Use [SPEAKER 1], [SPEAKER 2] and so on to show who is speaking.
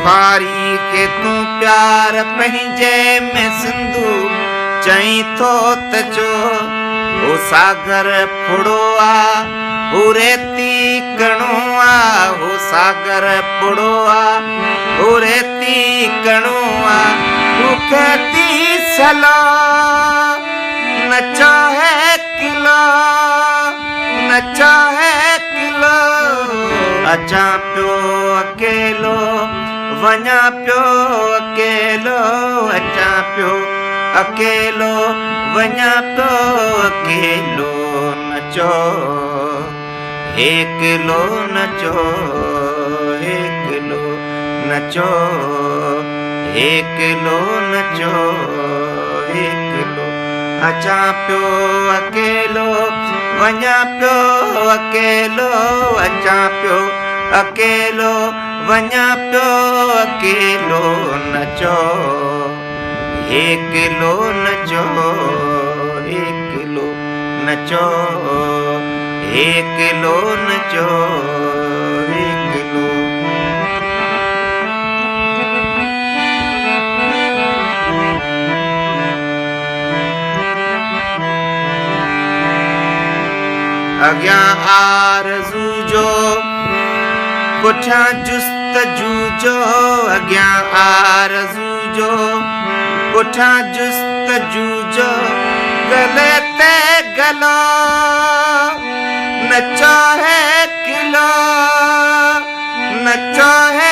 [SPEAKER 1] फारी के तू प्यार पंहिंजे में सिंधु चई थो त जो ओ सागर फुड़ो आ हो रेती कणो आ हो सागर फुड़ो आ हो रेती कणो आ तू कहती सलो नचो है किलो नचो है किलो अचा पियो अकेलो वञा पियो अकेलो अचा पियो अकेलो वञा पियो अकेलो नचो हे किलो नचो हे किलो नचो हे किलो नचो हे किलो अचा पियो अकेलो वञा पियो अकेलो अचा पियो अकेलो वञा पियो अकेलो नचो हे किलो नचो हे किलो नचो हे किलो नचो हे किलो अॻियां आरज़ू जो पुठियां जुस्तजू जो अॻियां आरज़ू जो पुठियां जुस्तजू जो गले ते गलो नचो है किलो नचो है